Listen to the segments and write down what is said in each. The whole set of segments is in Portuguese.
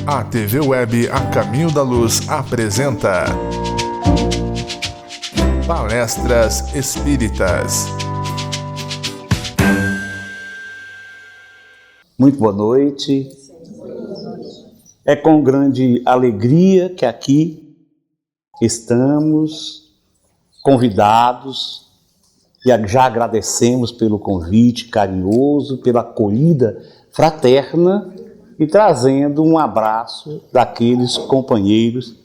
A TV Web A Caminho da Luz apresenta Palestras Espíritas. Muito boa noite. É com grande alegria que aqui estamos convidados e já agradecemos pelo convite carinhoso, pela acolhida fraterna e trazendo um abraço daqueles companheiros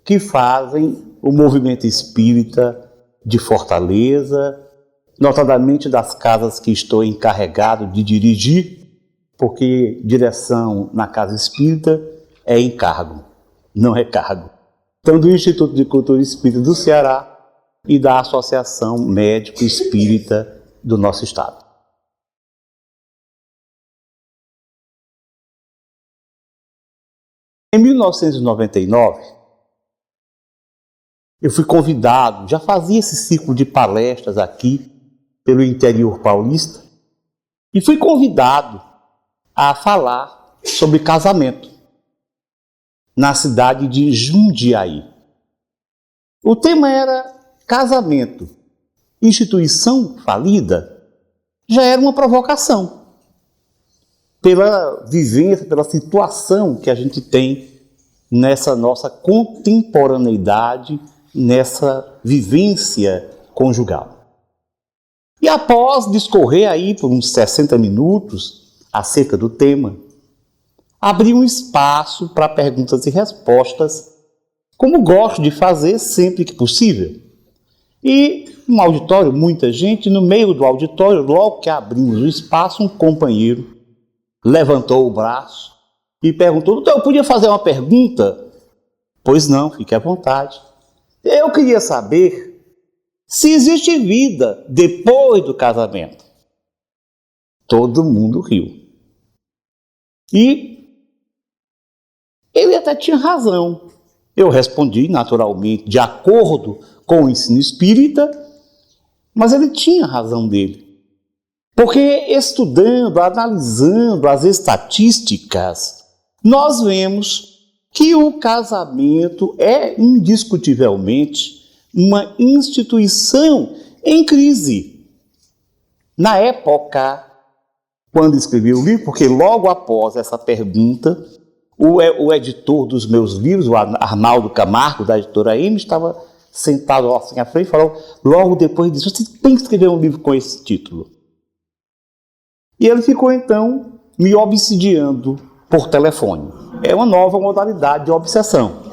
que fazem o movimento espírita de Fortaleza, notadamente das casas que estou encarregado de dirigir, porque direção na casa espírita é encargo, não é cargo. Então, do Instituto de Cultura Espírita do Ceará e da Associação Médico Espírita do nosso estado. Em 1999, eu fui convidado, já fazia esse ciclo de palestras aqui pelo interior paulista, e fui convidado a falar sobre casamento na cidade de Jundiaí. O tema era casamento, instituição falida. Já era uma provocação pela vivência, pela situação que a gente tem nessa nossa contemporaneidade, nessa vivência conjugal. E após discorrer aí por uns 60 minutos acerca do tema, abri um espaço para perguntas e respostas, como gosto de fazer sempre que possível. E um auditório, muita gente, no meio do auditório, logo que abrimos o espaço, um companheiro levantou o braço e perguntou: então eu podia fazer uma pergunta? Pois não, fique à vontade. Eu queria saber se existe vida depois do casamento. Todo mundo riu. E ele até tinha razão. Eu respondi naturalmente, de acordo com o ensino espírita, mas ele tinha razão dele. Porque estudando, analisando as estatísticas, nós vemos que o casamento é indiscutivelmente uma instituição em crise. Na época, quando escrevi o livro, porque logo após essa pergunta, o editor dos meus livros, o Arnaldo Camargo, da editora M, estava sentado assim à frente e falou, logo depois disse, você tem que escrever um livro com esse título. E ele ficou, então, me obsidiando por telefone. É uma nova modalidade de obsessão.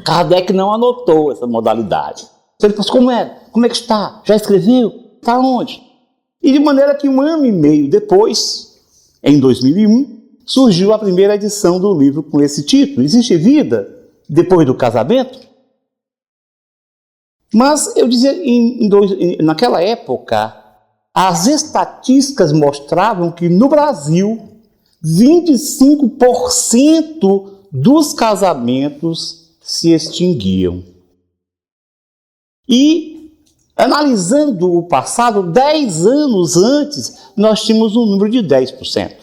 Kardec não anotou essa modalidade. Ele falou, como é? Como é que está? Já escreveu? Está onde? E de maneira que 1 ano e meio depois, em 2001, surgiu a primeira edição do livro com esse título. Existe vida depois do casamento? Mas eu dizia, naquela época, as estatísticas mostravam que no Brasil, 25% dos casamentos se extinguiam. E, analisando o passado, 10 anos antes, nós tínhamos um número de 10%.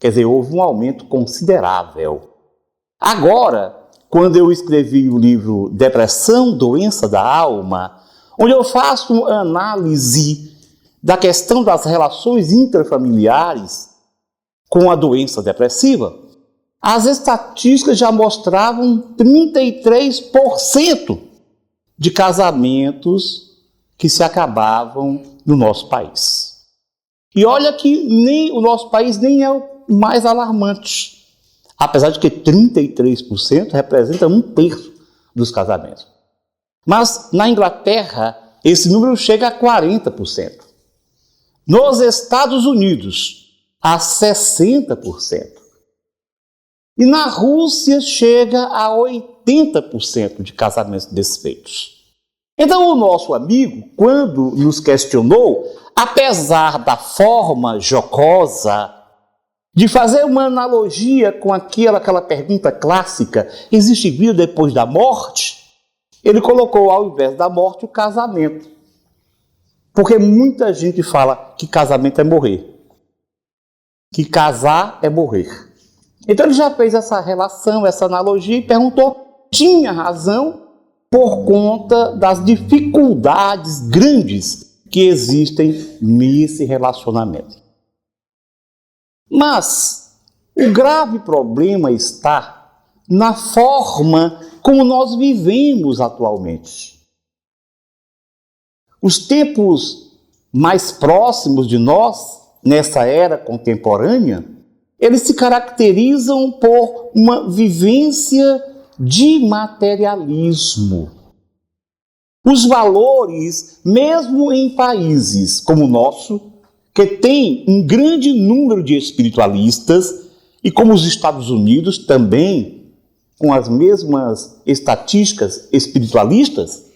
Quer dizer, houve um aumento considerável. Agora, quando eu escrevi o livro Depressão, Doença da Alma, onde eu faço uma análise da questão das relações intrafamiliares com a doença depressiva, as estatísticas já mostravam 33% de casamentos que se acabavam no nosso país. E olha que nem o nosso país nem é o mais alarmante, apesar de que 33% representa 1/3 dos casamentos. Mas na Inglaterra, esse número chega a 40%. Nos Estados Unidos, a 60%. E na Rússia chega a 80% de casamentos desfeitos. Então o nosso amigo, quando nos questionou, apesar da forma jocosa de fazer uma analogia com aquela pergunta clássica, existe vida depois da morte? Ele colocou ao invés da morte o casamento. Porque muita gente fala que casamento é morrer. Que casar é morrer. Então ele já fez essa relação, essa analogia e perguntou, tinha razão por conta das dificuldades grandes que existem nesse relacionamento. Mas o grave problema está na forma como nós vivemos atualmente. Os tempos mais próximos de nós, nessa era contemporânea, eles se caracterizam por uma vivência de materialismo. Os valores, mesmo em países como o nosso, que tem um grande número de espiritualistas, e como os Estados Unidos também, com as mesmas estatísticas espiritualistas,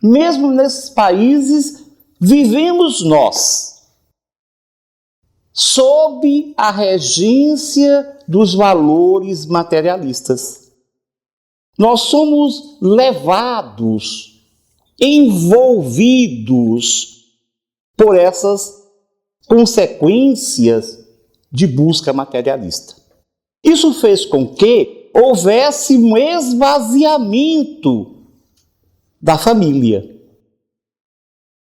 mesmo nesses países, vivemos nós sob a regência dos valores materialistas. Nós somos levados, envolvidos por essas consequências de busca materialista. Isso fez com que houvesse um esvaziamento da família.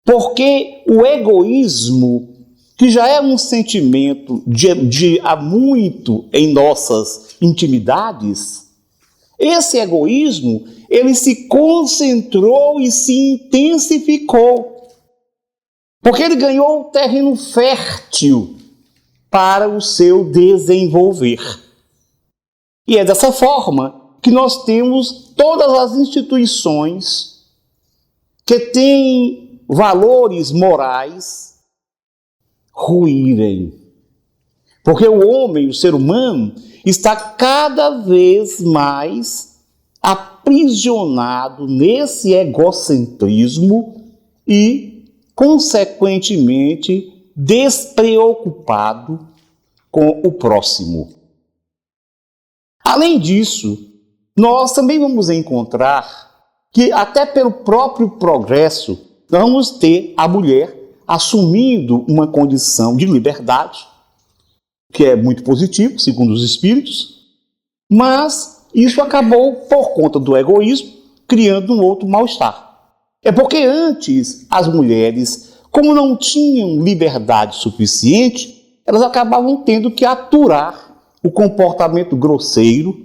Porque o egoísmo, que já é um sentimento de há muito em nossas intimidades, esse egoísmo, ele se concentrou e se intensificou. Porque ele ganhou um terreno fértil para o seu desenvolver. E é dessa forma que nós temos todas as instituições que têm valores morais ruírem. Porque o homem, o ser humano, está cada vez mais aprisionado nesse egocentrismo e, consequentemente, despreocupado com o próximo. Além disso, nós também vamos encontrar que, até pelo próprio progresso, nós vamos ter a mulher assumindo uma condição de liberdade, que é muito positivo, segundo os espíritos, mas isso acabou, por conta do egoísmo, criando um outro mal-estar. É porque antes as mulheres, como não tinham liberdade suficiente, elas acabavam tendo que aturar o comportamento grosseiro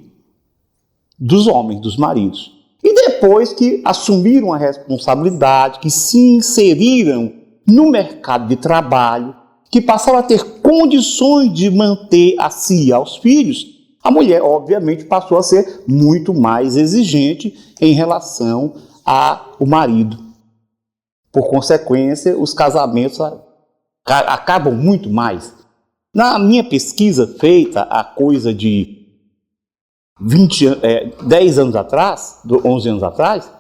dos homens, dos maridos. E depois que assumiram a responsabilidade, que se inseriram no mercado de trabalho, que passaram a ter condições de manter a si e aos filhos, a mulher, obviamente, passou a ser muito mais exigente em relação ao marido. Por consequência, os casamentos acabam muito mais. Na minha pesquisa feita há coisa de 10 anos atrás, 11 anos atrás,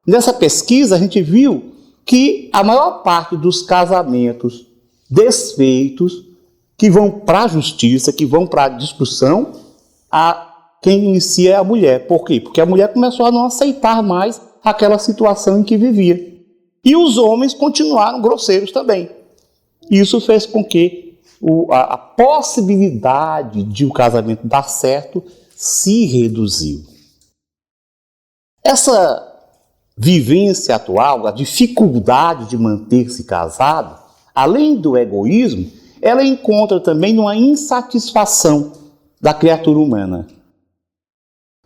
nessa pesquisa a gente viu que a maior parte dos casamentos desfeitos, que vão para a justiça, que vão para a discussão, quem inicia é a mulher. Por quê? Porque a mulher começou a não aceitar mais aquela situação em que vivia. E os homens continuaram grosseiros também. Isso fez com que a possibilidade de o casamento dar certo se reduziu. Essa vivência atual, a dificuldade de manter-se casado, além do egoísmo, ela encontra também uma insatisfação da criatura humana.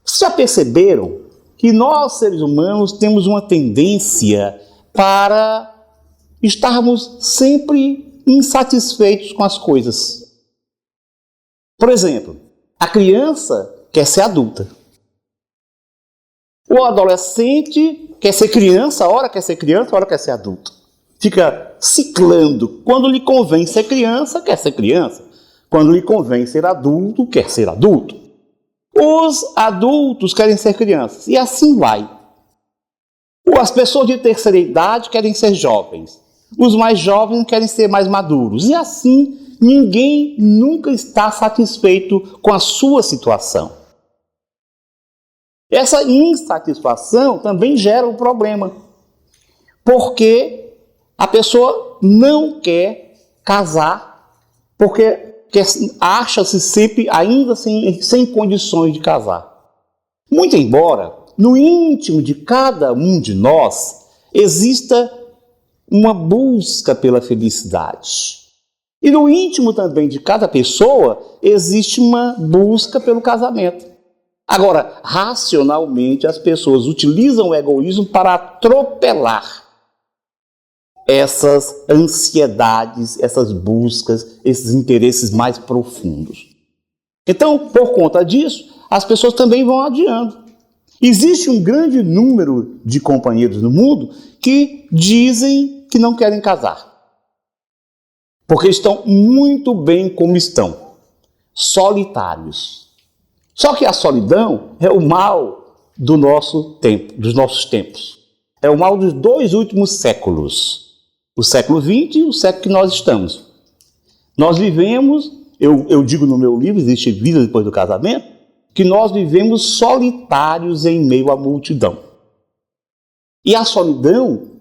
Vocês já perceberam que nós, seres humanos, temos uma tendência para estarmos sempre insatisfeitos com as coisas? Por exemplo, a criança quer ser adulta. O adolescente quer ser criança, ora quer ser criança, ora quer ser adulto. Fica ciclando. Quando lhe convém ser criança, quer ser criança. Quando lhe convém ser adulto, quer ser adulto. Os adultos querem ser crianças. E assim vai. As pessoas de terceira idade querem ser jovens. Os mais jovens querem ser mais maduros. E assim, ninguém nunca está satisfeito com a sua situação. Essa insatisfação também gera um problema. Porque a pessoa não quer casar porque acha-se sempre ainda sem condições de casar. Muito embora no íntimo de cada um de nós exista uma busca pela felicidade. E no íntimo também de cada pessoa existe uma busca pelo casamento. Agora, racionalmente, as pessoas utilizam o egoísmo para atropelar essas ansiedades, essas buscas, esses interesses mais profundos. Então, por conta disso, as pessoas também vão adiando. Existe um grande número de companheiros no mundo que dizem que não querem casar. Porque estão muito bem como estão, solitários. Só que a solidão é o mal do nosso tempo, dos nossos tempos. É o mal dos 2 últimos séculos. O século XX e o século que nós estamos. Nós vivemos, eu digo no meu livro, Existe Vida Depois do Casamento, que nós vivemos solitários em meio à multidão. E a solidão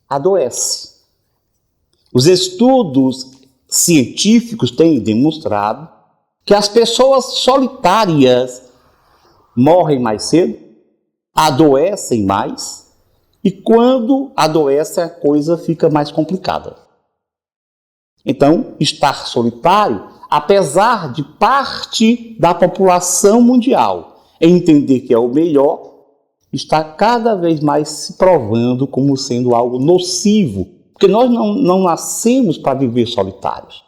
adoece. Os estudos científicos têm demonstrado que as pessoas solitárias morrem mais cedo, adoecem mais, e quando adoece a coisa fica mais complicada. Então, estar solitário, apesar de parte da população mundial entender que é o melhor, está cada vez mais se provando como sendo algo nocivo, porque nós não nascemos para viver solitários.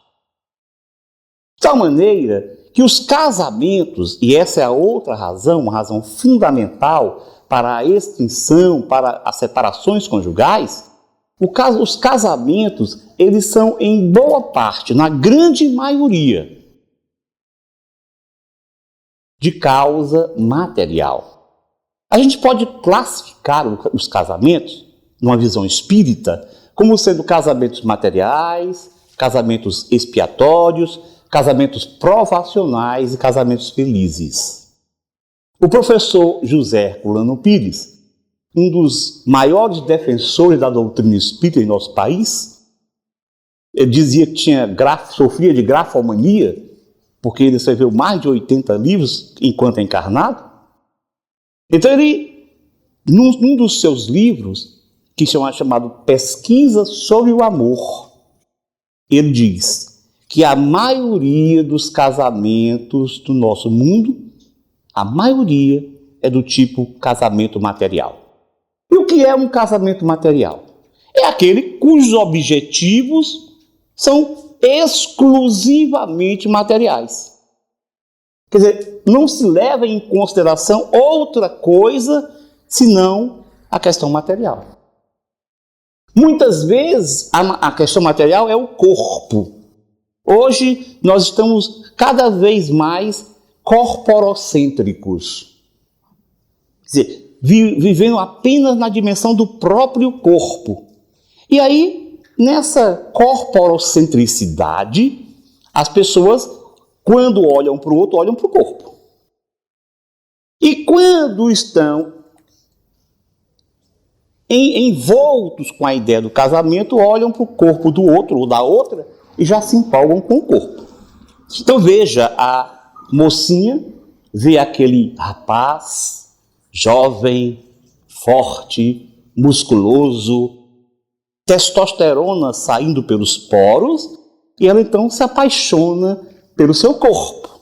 De tal maneira que os casamentos, e essa é a outra razão, uma razão fundamental para a extinção, para as separações conjugais, os casamentos, eles são em boa parte, na grande maioria, de causa material. A gente pode classificar os casamentos, numa visão espírita, como sendo casamentos materiais, casamentos expiatórios, casamentos provacionais e casamentos felizes. O professor José Herculano Pires, um dos maiores defensores da doutrina espírita em nosso país, ele dizia que sofria de grafomania, porque ele escreveu mais de 80 livros enquanto encarnado. Então ele, num dos seus livros, que é chamado Pesquisa sobre o Amor, ele diz que a maioria dos casamentos do nosso mundo, a maioria é do tipo casamento material. E o que é um casamento material? É aquele cujos objetivos são exclusivamente materiais. Quer dizer, não se leva em consideração outra coisa senão a questão material. Muitas vezes a questão material é o corpo. Hoje nós estamos cada vez mais corporocêntricos. Quer dizer, vivendo apenas na dimensão do próprio corpo. E aí, nessa corporocentricidade, as pessoas, quando olham para o outro, olham para o corpo. E quando estão envoltos com a ideia do casamento, olham para o corpo do outro ou da outra e já se empolgam com o corpo. Então veja, a mocinha vê aquele rapaz jovem, forte, musculoso, testosterona saindo pelos poros, e ela então se apaixona pelo seu corpo.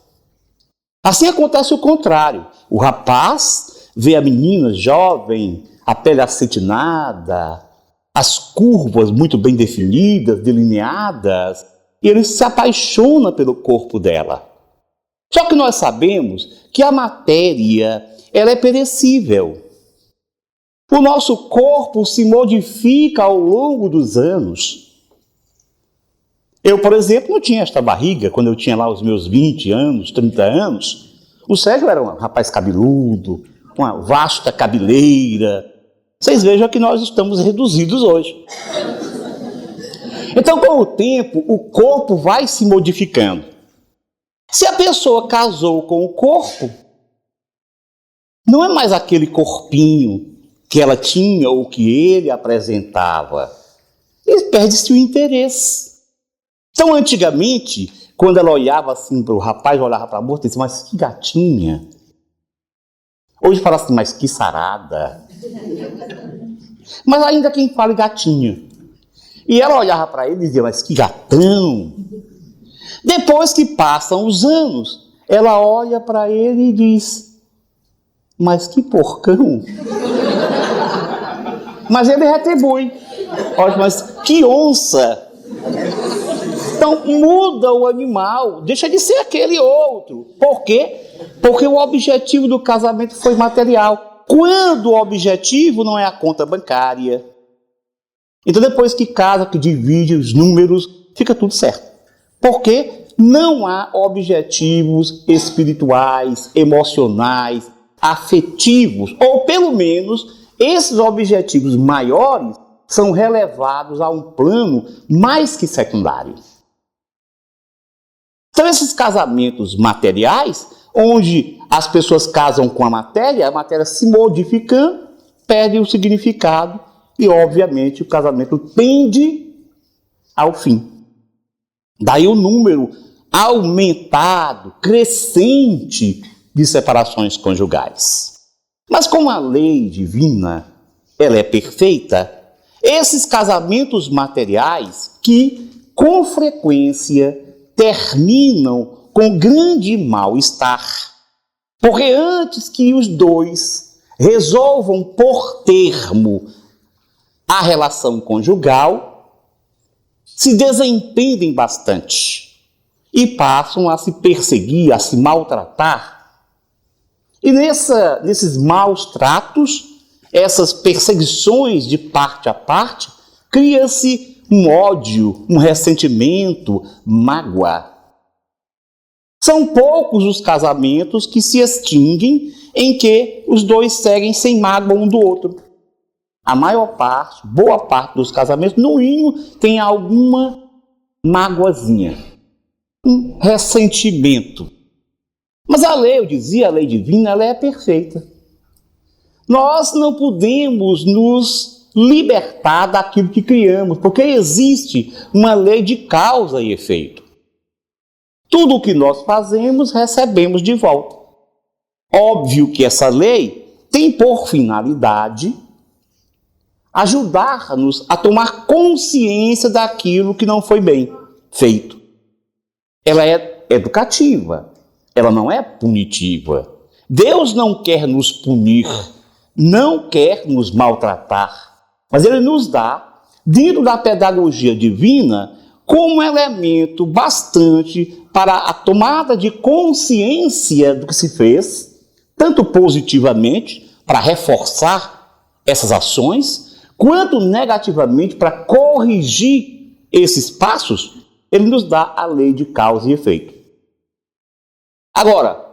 Assim acontece o contrário. O rapaz vê a menina jovem, a pele acetinada, as curvas muito bem definidas, delineadas, e ele se apaixona pelo corpo dela. Só que nós sabemos que a matéria, ela é perecível. O nosso corpo se modifica ao longo dos anos. Eu, por exemplo, não tinha esta barriga quando eu tinha lá os meus 20 anos, 30 anos. O Sérgio era um rapaz cabeludo, uma vasta cabeleira. Vocês vejam que nós estamos reduzidos hoje. Então, com o tempo, o corpo vai se modificando. Se a pessoa casou com o corpo, não é mais aquele corpinho que ela tinha ou que ele apresentava. perde-se o interesse. Então, antigamente, quando ela olhava assim para o rapaz, olhava para a moça e disse, mas que gatinha. Hoje fala assim, mas que sarada. Mas ainda quem fala gatinha. E ela olhava para ele e dizia, mas que gatão. Depois que passam os anos, ela olha para ele e diz, mas que porcão. Mas ele retribui. Olha, mas que onça. Então muda o animal, deixa de ser aquele outro. Por quê? Porque o objetivo do casamento foi material. Quando o objetivo não é a conta bancária. Então depois que casa, que divide os números, fica tudo certo. Porque não há objetivos espirituais, emocionais, afetivos, ou pelo menos esses objetivos maiores são relevados a um plano mais que secundário. Então esses casamentos materiais, onde as pessoas casam com a matéria se modificando, perde o significado e, obviamente, o casamento tende ao fim. Daí o número aumentado, crescente de separações conjugais. Mas como a lei divina, ela é perfeita, esses casamentos materiais que, com frequência, terminam com grande mal-estar. Porque antes que os dois resolvam por termo a relação conjugal, se desentendem bastante e passam a se perseguir, a se maltratar. E nesses maus tratos, essas perseguições de parte a parte, cria-se um ódio, um ressentimento, mágoa. São poucos os casamentos que se extinguem em que os dois seguem sem mágoa um do outro. A maior parte, boa parte dos casamentos, no mínimo, tem alguma mágoazinha, um ressentimento. Mas a lei, eu dizia, a lei divina, ela é perfeita. Nós não podemos nos libertar daquilo que criamos, porque existe uma lei de causa e efeito. Tudo o que nós fazemos, recebemos de volta. Óbvio que essa lei tem por finalidade ajudar-nos a tomar consciência daquilo que não foi bem feito. Ela é educativa, ela não é punitiva. Deus não quer nos punir, não quer nos maltratar, mas Ele nos dá, dentro da pedagogia divina, como elemento bastante para a tomada de consciência do que se fez, tanto positivamente, para reforçar essas ações, quanto negativamente para corrigir esses passos. Ele nos dá a lei de causa e efeito. Agora,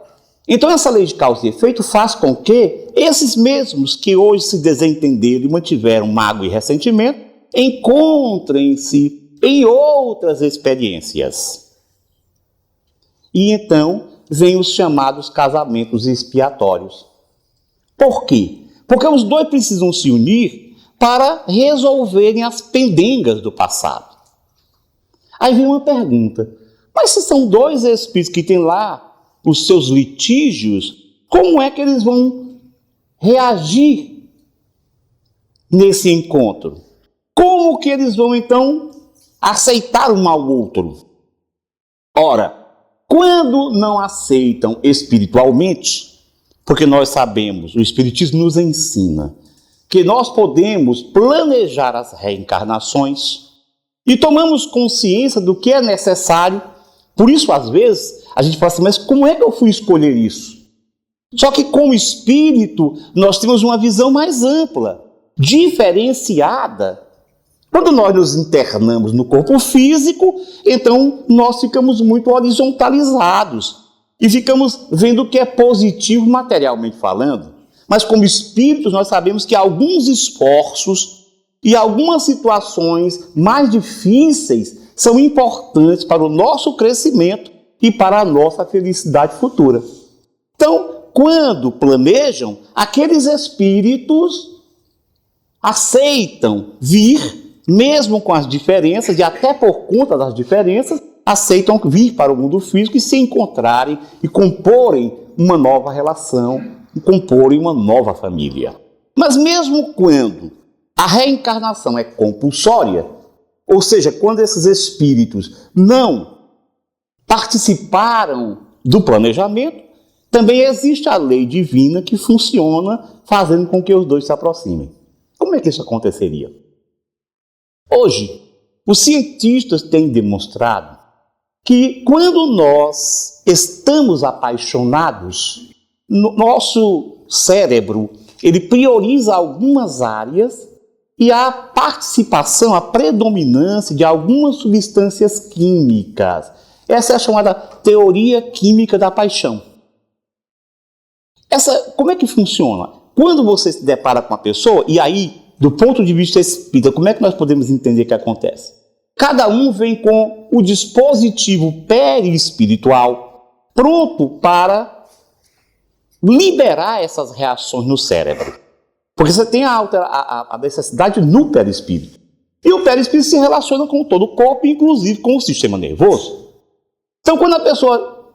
então essa lei de causa e efeito faz com que esses mesmos que hoje se desentenderam e mantiveram mágoa e ressentimento, encontrem-se em outras experiências. E então vêm os chamados casamentos expiatórios. Por quê? Porque os dois precisam se unir para resolverem as pendengas do passado. Aí vem uma pergunta, mas se são dois espíritos que têm lá os seus litígios, como é que eles vão reagir nesse encontro? Como que eles vão, então, aceitar um ao outro? Ora, quando não aceitam espiritualmente, porque nós sabemos, o Espiritismo nos ensina, que nós podemos planejar as reencarnações e tomamos consciência do que é necessário. Por isso, às vezes, a gente fala assim, mas como é que eu fui escolher isso? Só que como espírito, nós temos uma visão mais ampla, diferenciada. Quando nós nos internamos no corpo físico, então nós ficamos muito horizontalizados e ficamos vendo o que é positivo materialmente falando. Mas como espíritos nós sabemos que alguns esforços e algumas situações mais difíceis são importantes para o nosso crescimento e para a nossa felicidade futura. Então, quando planejam, aqueles espíritos aceitam vir mesmo com as diferenças, e até por conta das diferenças, aceitam vir para o mundo físico e se encontrarem e comporem uma nova relação, e comporem uma nova família. Mas mesmo quando a reencarnação é compulsória, ou seja, quando esses espíritos não participaram do planejamento, também existe a lei divina que funciona fazendo com que os dois se aproximem. Como é que isso aconteceria? Hoje, os cientistas têm demonstrado que quando nós estamos apaixonados, nosso cérebro ele prioriza algumas áreas e a participação, a predominância de algumas substâncias químicas. Essa é a chamada teoria química da paixão. Como é que funciona? Quando você se depara com uma pessoa, e aí, do ponto de vista espírita, como é que nós podemos entender o que acontece? Cada um vem com o dispositivo perispiritual pronto para liberar essas reações no cérebro. Porque você tem a necessidade no perispírito. E o perispírito se relaciona com todo o corpo, inclusive com o sistema nervoso. Então, quando a pessoa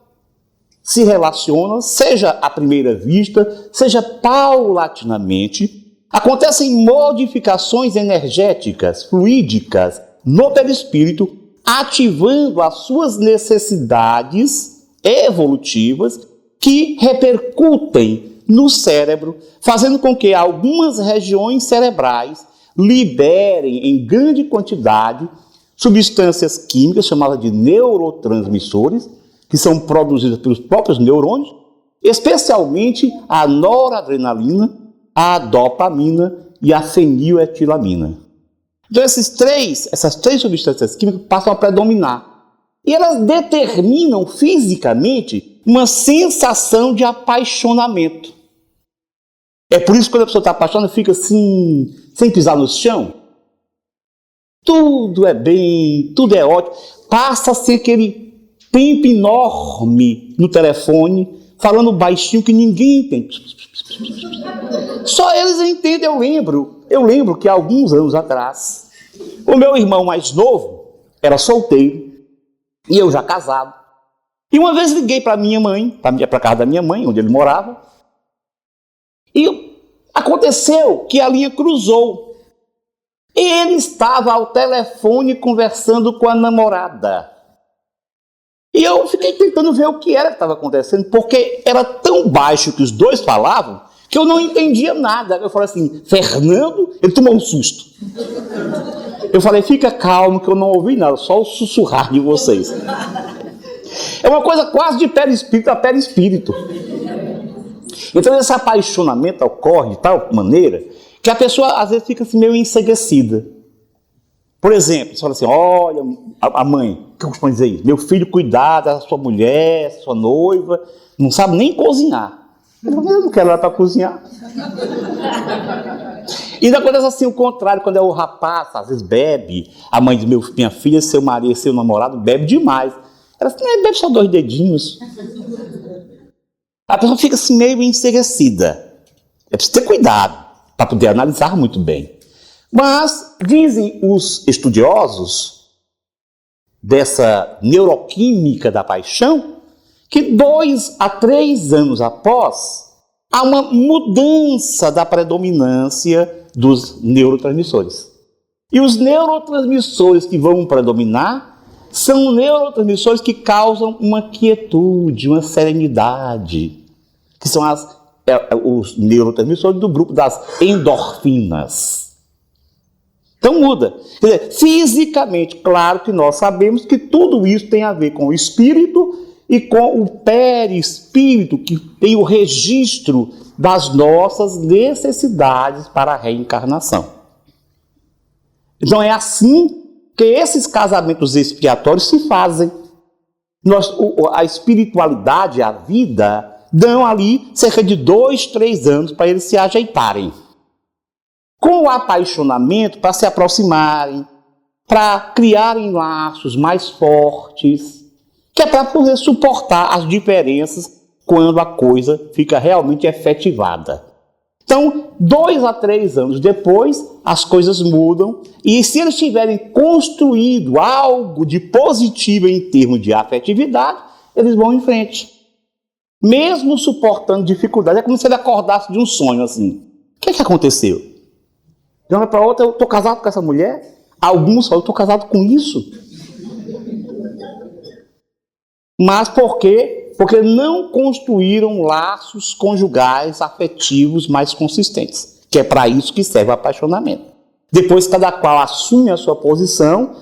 se relaciona, seja à primeira vista, seja paulatinamente, acontecem modificações energéticas, fluídicas, no perispírito, ativando as suas necessidades evolutivas que repercutem no cérebro, fazendo com que algumas regiões cerebrais liberem em grande quantidade substâncias químicas chamadas de neurotransmissores, que são produzidas pelos próprios neurônios, especialmente a noradrenalina, a dopamina e a feniletilamina. Então essas três substâncias químicas passam a predominar. E elas determinam fisicamente uma sensação de apaixonamento. É por isso que quando a pessoa está apaixonada, fica assim, sem pisar no chão. Tudo é bem, tudo é ótimo. Passa-se aquele tempo enorme no telefone, falando baixinho que ninguém entende. Só eles entendem, eu lembro que há alguns anos atrás, o meu irmão mais novo era solteiro e eu já casado. E uma vez liguei para minha mãe, para a casa da minha mãe, onde ele morava, e aconteceu que a linha cruzou. E ele estava ao telefone conversando com a namorada. E eu fiquei tentando ver o que era que estava acontecendo, porque era tão baixo que os dois falavam, que eu não entendia nada. Eu falei assim, Fernando, ele tomou um susto. Eu falei, fica calmo que eu não ouvi nada, só o sussurrar de vocês. É uma coisa quase de perispírito a perispírito. Então esse apaixonamento ocorre de tal maneira que a pessoa às vezes fica assim meio enseguecida. Por exemplo, você fala assim, olha, a mãe, o que eu costumo dizer isso? Meu filho cuidar da sua mulher, sua noiva, não sabe nem cozinhar. Eu não quero ela para cozinhar. E ainda acontece assim o contrário, quando é o rapaz, às vezes bebe, a mãe diz, minha filha, seu marido, seu namorado, bebe demais. Ela diz, não, bebe só 2 dedinhos. A pessoa fica assim meio enseguecida. É preciso ter cuidado para poder analisar muito bem. Mas dizem os estudiosos dessa neuroquímica da paixão que 2 a 3 anos após há uma mudança da predominância dos neurotransmissores. E os neurotransmissores que vão predominar são neurotransmissores que causam uma quietude, uma serenidade, que são os neurotransmissores do grupo das endorfinas. Então muda. Quer dizer, fisicamente, claro que nós sabemos que tudo isso tem a ver com o espírito e com o perispírito, que tem o registro das nossas necessidades para a reencarnação. Então é assim que esses casamentos expiatórios se fazem. A espiritualidade, a vida, dão ali cerca de 2, 3 anos para eles se ajeitarem. Com o apaixonamento, para se aproximarem, para criarem laços mais fortes, que é para poder suportar as diferenças quando a coisa fica realmente efetivada. Então, 2 a 3 anos depois, as coisas mudam, e se eles tiverem construído algo de positivo em termos de afetividade, eles vão em frente. Mesmo suportando dificuldades. É como se ele acordasse de um sonho assim. O que aconteceu? De uma para outra, eu estou casado com essa mulher? Alguns falam, eu estou casado com isso. Mas por quê? Porque não construíram laços conjugais afetivos mais consistentes, que é para isso que serve o apaixonamento. Depois cada qual assume a sua posição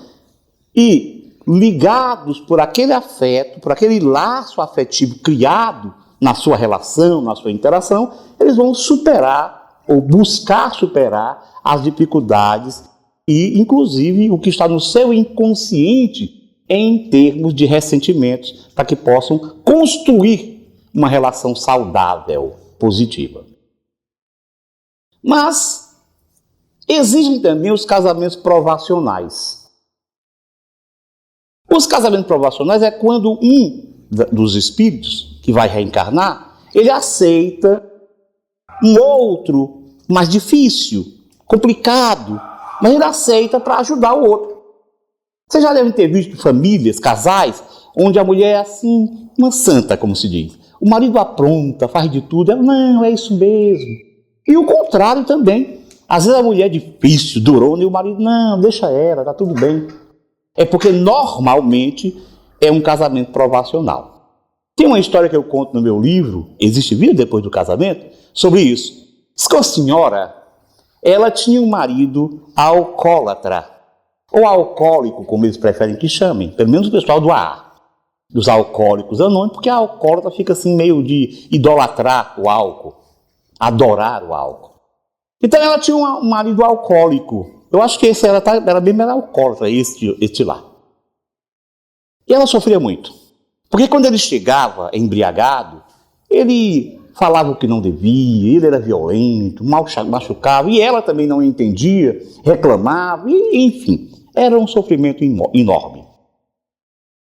e, ligados por aquele afeto, por aquele laço afetivo criado na sua relação, na sua interação, eles vão superar ou buscar superar as dificuldades e, inclusive, o que está no seu inconsciente em termos de ressentimentos, para que possam construir uma relação saudável, positiva. Mas existem também os casamentos provacionais. Os casamentos provacionais é quando um dos espíritos que vai reencarnar, ele aceita um outro mais difícil, complicado, mas ele aceita para ajudar o outro. Você já deve ter visto famílias, casais, onde a mulher é assim, uma santa, como se diz. O marido apronta, faz de tudo, ela, não, é isso mesmo. E o contrário também. Às vezes a mulher é difícil, durona, e o marido, não, deixa ela, tá tudo bem. É porque normalmente é um casamento provacional. Tem uma história que eu conto no meu livro, Existe Vida Depois do Casamento, sobre isso. Diz que uma senhora, ela tinha um marido alcoólatra, ou alcoólico, como eles preferem que chamem, pelo menos o pessoal do AA, dos alcoólicos anônimos, porque a alcoólatra fica assim meio de idolatrar o álcool, adorar o álcool. Então ela tinha um marido alcoólico, eu acho que esse era bem mais alcoólatra, este lá. E ela sofria muito, porque quando ele chegava embriagado, ele falava o que não devia, ele era violento, machucava, e ela também não entendia, reclamava, e, enfim. Era um sofrimento enorme.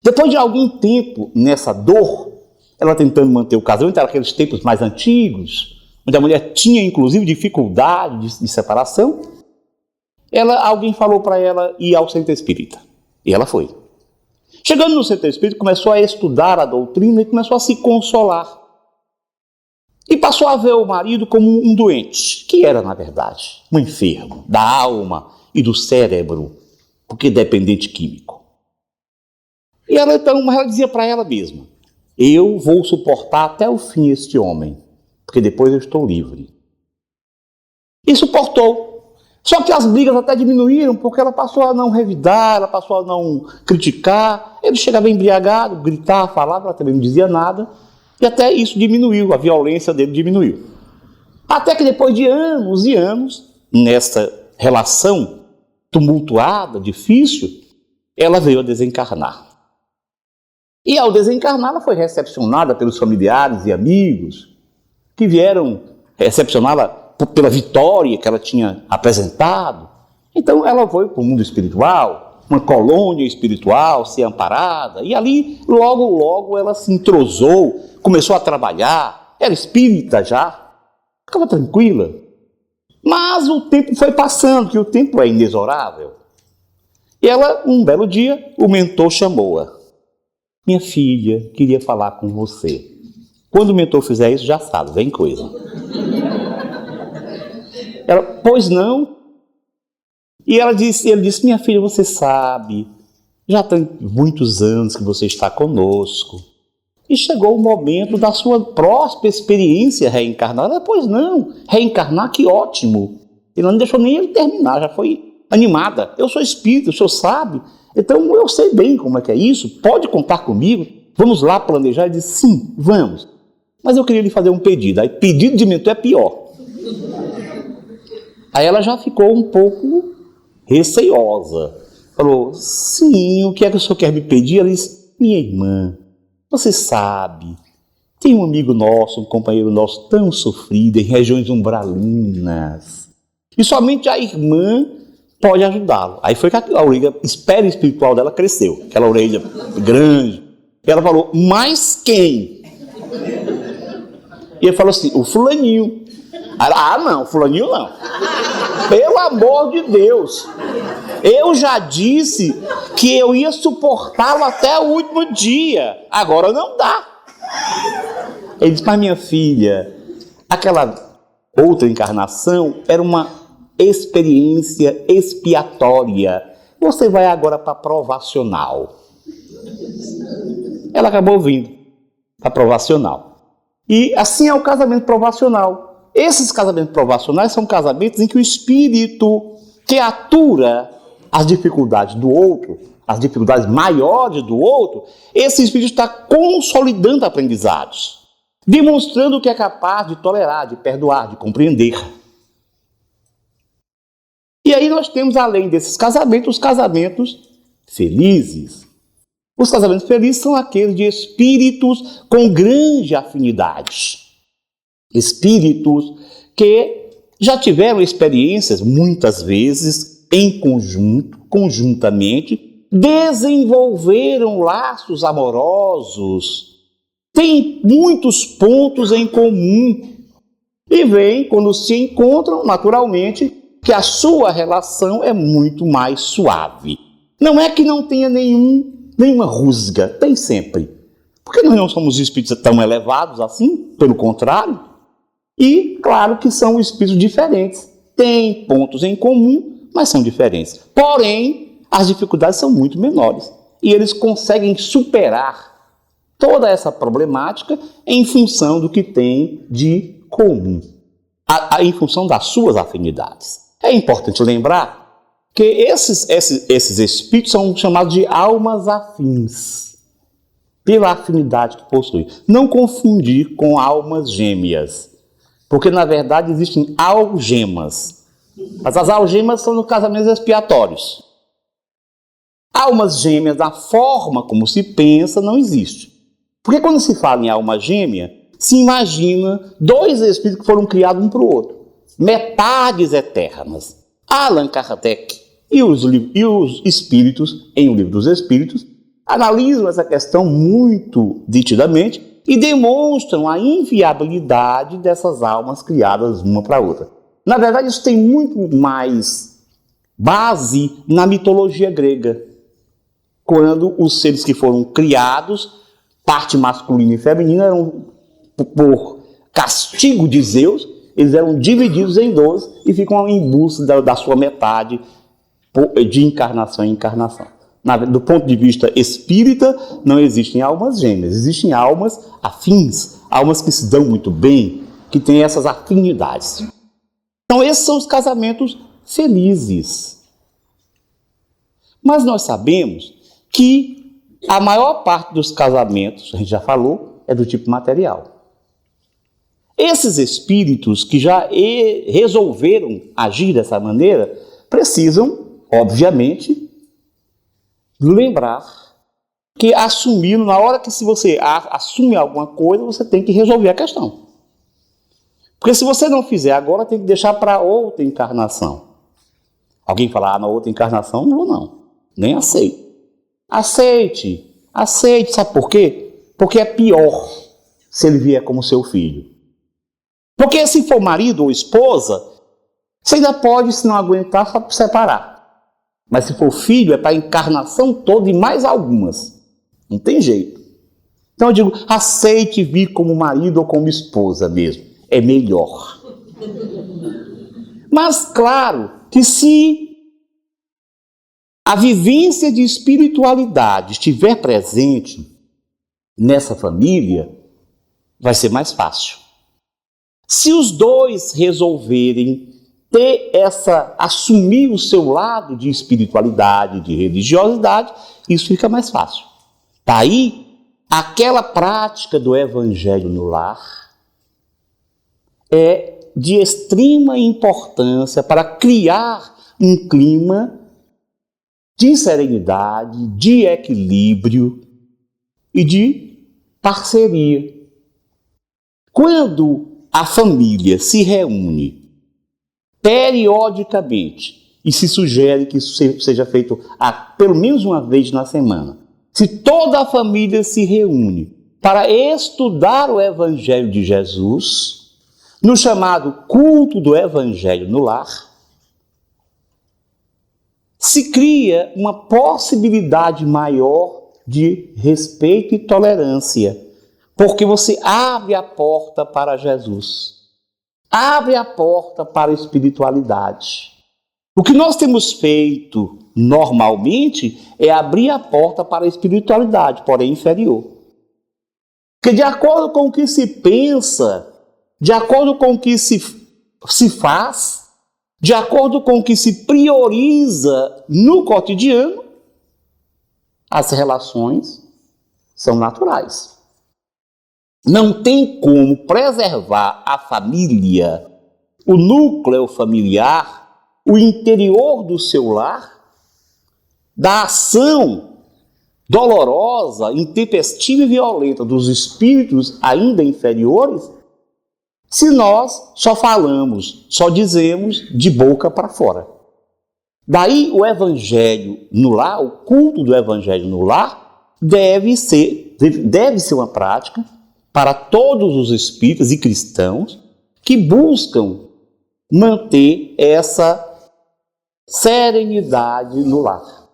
Depois de algum tempo nessa dor, ela tentando manter o casamento, era aqueles tempos mais antigos, onde a mulher tinha inclusive dificuldade de separação, alguém falou para ela ir ao centro espírita. E ela foi. Chegando no centro espírita, começou a estudar a doutrina e começou a se consolar. E passou a ver o marido como um doente, que era, na verdade, um enfermo da alma e do cérebro, porque dependente químico. E ela dizia para ela mesma, eu vou suportar até o fim este homem, porque depois eu estou livre. E suportou. Só que as brigas até diminuíram, porque ela passou a não revidar, ela passou a não criticar, ele chegava embriagado, gritava, falava, ela também não dizia nada, e até isso diminuiu, a violência dele diminuiu. Até que depois de anos e anos, nessa relação tumultuada, difícil, ela veio a desencarnar. E ao desencarnar, ela foi recepcionada pelos familiares e amigos que vieram recepcioná-la pela vitória que ela tinha apresentado. Então ela foi para o mundo espiritual, uma colônia espiritual, ser amparada, e ali logo ela se entrosou, começou a trabalhar, era espírita já, ficava tranquila. Mas o tempo foi passando, que o tempo é inexorável. E ela, um belo dia, o mentor chamou-a. Minha filha, queria falar com você. Quando o mentor fizer isso, já sabe, vem coisa. Ela, pois não. E ele disse, minha filha, você sabe, já tem muitos anos que você está conosco. E chegou o momento da sua própria experiência reencarnada. Pois não, reencarnar, que ótimo. Ele não deixou nem ele terminar, já foi animada. Eu sou espírita, o senhor sabe, então eu sei bem como é que é isso, pode contar comigo, vamos lá planejar. Ele disse, sim, vamos. Mas eu queria lhe fazer um pedido. Aí pedido de mentor é pior. Aí ela já ficou um pouco receiosa. Falou, sim, o que é que o senhor quer me pedir? Ela disse, minha irmã, você sabe, tem um amigo nosso, um companheiro nosso tão sofrido em regiões umbralinas. E somente a irmã pode ajudá-lo. Aí foi que a orelha espiritual dela cresceu, aquela orelha grande. E ela falou, mas quem? E ele falou assim, o fulaninho. Ah, não, fulaninho não. Pelo amor de Deus. Eu já disse que eu ia suportá-lo até o último dia. Agora não dá. Ele disse, mas minha filha, aquela outra encarnação era uma experiência expiatória. Você vai agora para a provacional. Ela acabou vindo para a provacional. E assim é o casamento provacional. Esses casamentos provacionais são casamentos em que o espírito que atura as dificuldades do outro, as dificuldades maiores do outro, esse espírito está consolidando aprendizados, demonstrando que é capaz de tolerar, de perdoar, de compreender. E aí nós temos, além desses casamentos, os casamentos felizes. Os casamentos felizes são aqueles de espíritos com grande afinidade. Espíritos que já tiveram experiências, muitas vezes, em conjunto, conjuntamente, desenvolveram laços amorosos, têm muitos pontos em comum. E vem, quando se encontram, naturalmente, que a sua relação é muito mais suave. Não é que não tenha nenhuma rusga, tem sempre. Porque nós não somos espíritos tão elevados assim, pelo contrário. E, claro que são espíritos diferentes. Têm pontos em comum, mas são diferentes. Porém, as dificuldades são muito menores. E eles conseguem superar toda essa problemática em função do que tem de comum. Em função das suas afinidades. É importante lembrar que esses espíritos são chamados de almas afins, pela afinidade que possuem. Não confundir com almas gêmeas, porque na verdade existem algemas. Mas as algemas são nos casamentos expiatórios. Almas gêmeas, da forma como se pensa, não existe. Porque quando se fala em alma gêmea, se imagina dois espíritos que foram criados um para o outro. Metades eternas. Allan Kardec e os espíritos, em O Livro dos Espíritos, analisam essa questão muito nitidamente e demonstram a inviabilidade dessas almas criadas uma para a outra. Na verdade, isso tem muito mais base na mitologia grega, quando os seres que foram criados, parte masculina e feminina, eram, por castigo de Zeus, eles eram divididos em 12 e ficam em busca da sua metade de encarnação em encarnação. Do ponto de vista espírita, não existem almas gêmeas, existem almas afins, almas que se dão muito bem, que têm essas afinidades. Então, esses são os casamentos felizes. Mas nós sabemos que a maior parte dos casamentos, a gente já falou, é do tipo material. Esses espíritos que já resolveram agir dessa maneira, precisam, obviamente, lembrar que assumindo, na hora que se você assume alguma coisa, você tem que resolver a questão. Porque se você não fizer agora, tem que deixar para outra encarnação. Alguém fala, na outra encarnação, não vou não. Nem aceito. Aceite, sabe por quê? Porque é pior se ele vier como seu filho. Porque se for marido ou esposa, você ainda pode, se não aguentar, só separar. Mas se for filho, é para a encarnação toda e mais algumas. Não tem jeito. Então eu digo, aceite vir como marido ou como esposa mesmo. É melhor. Mas claro que se a vivência de espiritualidade estiver presente nessa família, vai ser mais fácil. Se os dois resolverem assumir o seu lado de espiritualidade, de religiosidade, isso fica mais fácil. Daí, aquela prática do evangelho no lar é de extrema importância para criar um clima de serenidade, de equilíbrio e de parceria. Quando a família se reúne periodicamente e se sugere que isso seja feito pelo menos uma vez na semana, se toda a família se reúne para estudar o Evangelho de Jesus, no chamado culto do Evangelho no lar, se cria uma possibilidade maior de respeito e tolerância, porque você abre a porta para Jesus, abre a porta para a espiritualidade. O que nós temos feito normalmente é abrir a porta para a espiritualidade, porém inferior. Porque de acordo com o que se pensa, de acordo com o que se faz, de acordo com o que se prioriza no cotidiano, as relações são naturais. Não tem como preservar a família, o núcleo familiar, o interior do seu lar, da ação dolorosa, intempestiva e violenta dos espíritos ainda inferiores, se nós só falamos, só dizemos de boca para fora. Daí o Evangelho no lar, o culto do Evangelho no lar, deve ser uma prática para todos os espíritas e cristãos que buscam manter essa serenidade no lar.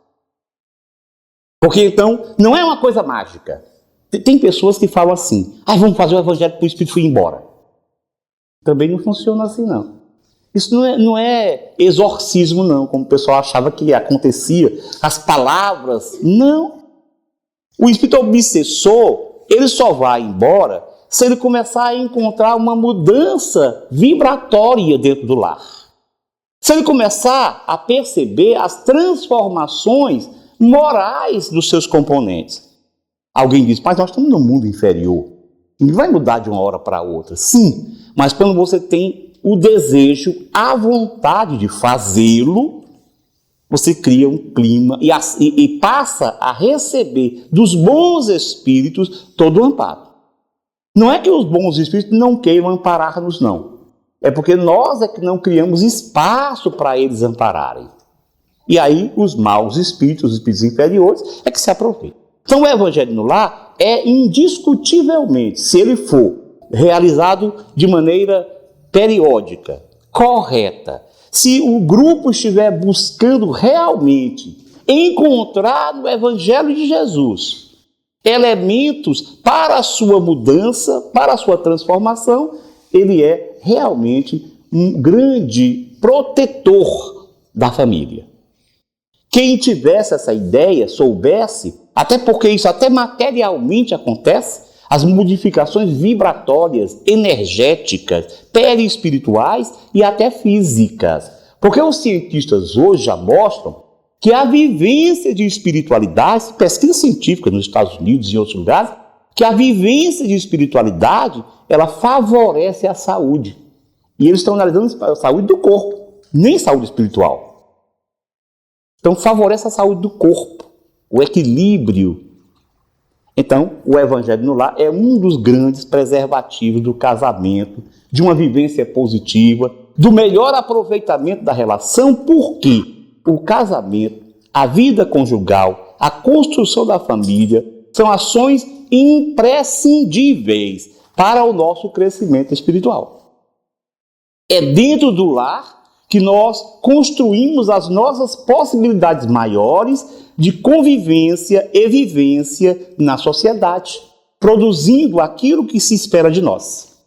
Porque então, não é uma coisa mágica. Tem pessoas que falam assim, vamos fazer o Evangelho para o Espírito ir embora. Também não funciona assim, não. Isso não é exorcismo, não, como o pessoal achava que acontecia. As palavras, não. O espírito obsessor, ele só vai embora se ele começar a encontrar uma mudança vibratória dentro do lar. Se ele começar a perceber as transformações morais dos seus componentes. Alguém diz, mas nós estamos no mundo inferior. Não vai mudar de uma hora para outra. Sim, mas quando você tem o desejo, a vontade de fazê-lo, você cria um clima e passa a receber dos bons espíritos todo o amparo. Não é que os bons espíritos não queiram amparar-nos, não. É porque nós é que não criamos espaço para eles ampararem. E aí os maus espíritos, os espíritos inferiores, é que se aproveitam. Então o Evangelho no lar é indiscutivelmente, se ele for realizado de maneira periódica, correta, se o grupo estiver buscando realmente encontrar no Evangelho de Jesus elementos para a sua mudança, para a sua transformação, ele é realmente um grande protetor da família. Quem tivesse essa ideia, soubesse, até porque isso até materialmente acontece, as modificações vibratórias, energéticas, perispirituais e até físicas. Porque os cientistas hoje já mostram que a vivência de espiritualidade, pesquisa científica nos Estados Unidos e em outros lugares, que a vivência de espiritualidade, ela favorece a saúde. E eles estão analisando a saúde do corpo, nem saúde espiritual. Então favorece a saúde do corpo, o equilíbrio. Então, o Evangelho no lar é um dos grandes preservativos do casamento, de uma vivência positiva, do melhor aproveitamento da relação, porque o casamento, a vida conjugal, a construção da família são ações imprescindíveis para o nosso crescimento espiritual. É dentro do lar que nós construímos as nossas possibilidades maiores de convivência e vivência na sociedade, produzindo aquilo que se espera de nós.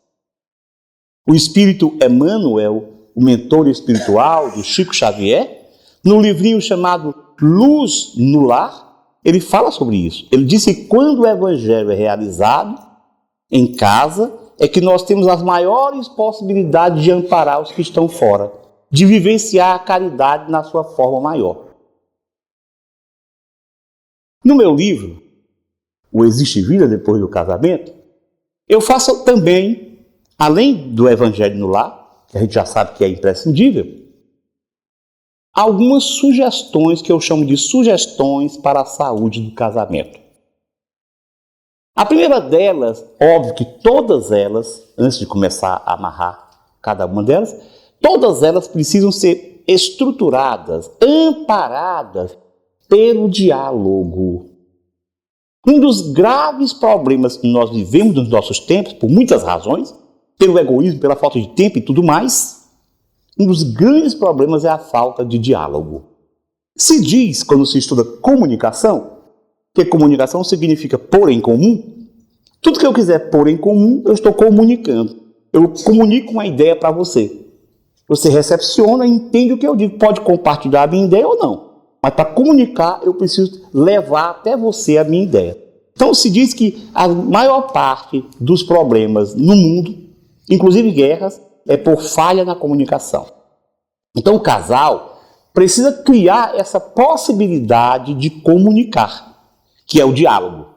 O espírito Emmanuel, o mentor espiritual do Chico Xavier, no livrinho chamado Luz no Lar, ele fala sobre isso. Ele disse que quando o Evangelho é realizado em casa, é que nós temos as maiores possibilidades de amparar os que estão fora, de vivenciar a caridade na sua forma maior. No meu livro, O Existe Vida Depois do Casamento, eu faço também, além do Evangelho no Lar, que a gente já sabe que é imprescindível, algumas sugestões que eu chamo de sugestões para a saúde do casamento. A primeira delas, óbvio que todas elas, antes de começar a amarrar cada uma delas, todas elas precisam ser estruturadas, amparadas pelo diálogo. Um dos graves problemas que nós vivemos nos nossos tempos, por muitas razões, pelo egoísmo, pela falta de tempo e tudo mais, um dos grandes problemas é a falta de diálogo. Se diz, quando se estuda comunicação, que comunicação significa pôr em comum. Tudo que eu quiser pôr em comum, eu estou comunicando. Eu comunico uma ideia para você. Você recepciona e entende o que eu digo. Pode compartilhar a minha ideia ou não. Mas para comunicar, eu preciso levar até você a minha ideia. Então se diz que a maior parte dos problemas no mundo, inclusive guerras, é por falha na comunicação. Então o casal precisa criar essa possibilidade de comunicar, que é o diálogo.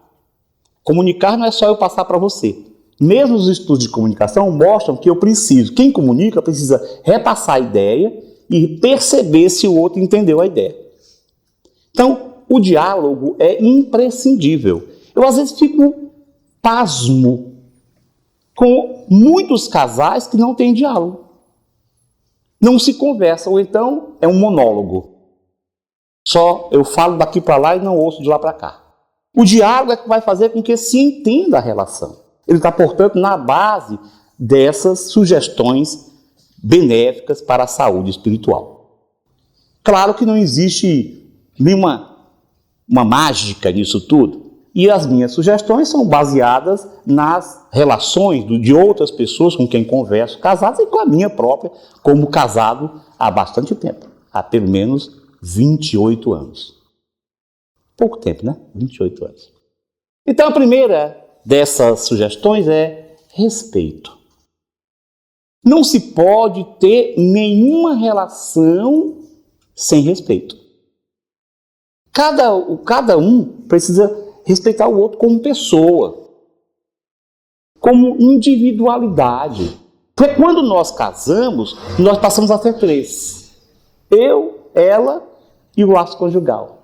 Comunicar não é só eu passar para você. Mesmo os estudos de comunicação mostram que eu preciso, quem comunica precisa repassar a ideia e perceber se o outro entendeu a ideia. Então, o diálogo é imprescindível. Eu às vezes fico pasmo com muitos casais que não têm diálogo. Não se conversam, ou então é um monólogo. Só eu falo daqui para lá e não ouço de lá para cá. O diálogo é que vai fazer com que se entenda a relação. Ele está, portanto, na base dessas sugestões benéficas para a saúde espiritual. Claro que não existe nenhuma mágica nisso tudo. E as minhas sugestões são baseadas nas relações de outras pessoas com quem converso, casadas, e com a minha própria, como casado há bastante tempo. Há pelo menos 28 anos. Pouco tempo, né? 28 anos. Então, a primeira dessas sugestões é respeito. Não se pode ter nenhuma relação sem respeito. Cada um precisa respeitar o outro como pessoa, como individualidade. Porque quando nós casamos, nós passamos a ser três. Eu, ela e o laço conjugal.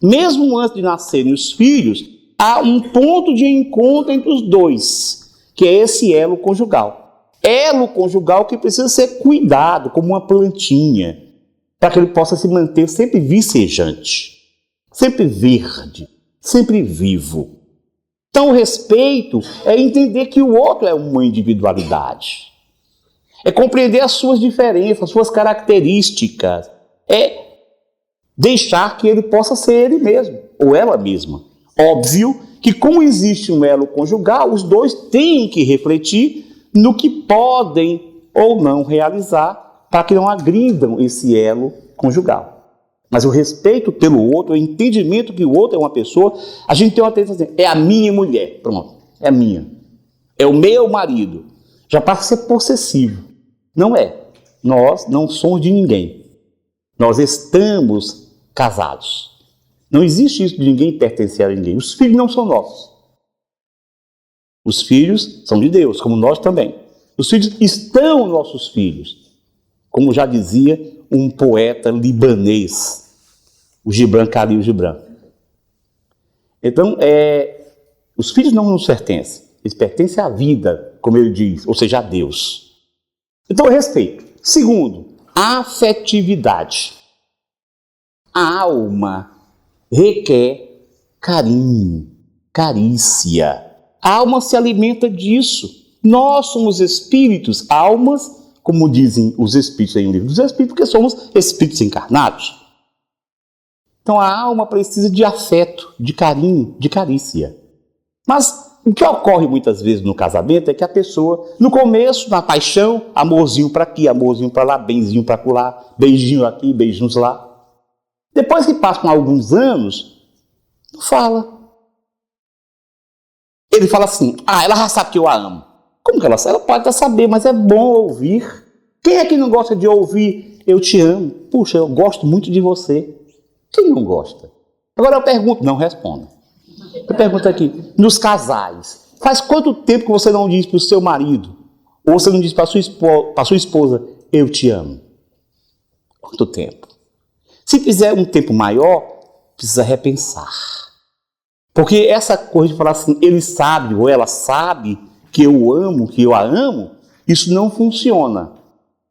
Mesmo antes de nascerem os filhos, há um ponto de encontro entre os dois, que é esse elo conjugal. Elo conjugal que precisa ser cuidado como uma plantinha, para que ele possa se manter sempre vicejante, sempre verde, sempre vivo. Então o respeito é entender que o outro é uma individualidade. É compreender as suas diferenças, as suas características. É deixar que ele possa ser ele mesmo, ou ela mesma. Óbvio que, como existe um elo conjugal, os dois têm que refletir no que podem ou não realizar para que não agridam esse elo conjugal. Mas o respeito pelo outro, o entendimento que o outro é uma pessoa, a gente tem uma tendência assim, é a minha mulher, pronto, é a minha. É o meu marido. Já passa a ser possessivo. Não é. Nós não somos de ninguém. Nós estamos casados. Não existe isso de ninguém pertencer a ninguém. Os filhos não são nossos. Os filhos são de Deus, como nós também. Os filhos estão nossos filhos. Como já dizia um poeta libanês, o Gibran Khalil Gibran. Então, os filhos não nos pertencem. Eles pertencem à vida, como ele diz, ou seja, a Deus. Então, respeito. Segundo, afetividade. A alma requer carinho, carícia. A alma se alimenta disso. Nós somos espíritos, almas, como dizem os espíritos em um livro dos espíritos, porque somos espíritos encarnados. Então a alma precisa de afeto, de carinho, de carícia. Mas o que ocorre muitas vezes no casamento é que a pessoa, no começo, na paixão, amorzinho para aqui, amorzinho para lá, benzinho para lá, beijinho aqui, beijinhos lá. Depois que passam alguns anos, não fala. Ele fala assim, ela já sabe que eu a amo. Como que ela sabe? Ela pode até saber, mas é bom ouvir. Quem é que não gosta de ouvir eu te amo? Puxa, eu gosto muito de você. Quem não gosta? Agora eu pergunto, não responda. Eu pergunto aqui, nos casais, faz quanto tempo que você não diz para o seu marido, ou você não diz para a sua esposa, eu te amo? Quanto tempo? Se fizer um tempo maior, precisa repensar. Porque essa coisa de falar assim, ele sabe ou ela sabe que eu amo, que eu a amo, isso não funciona.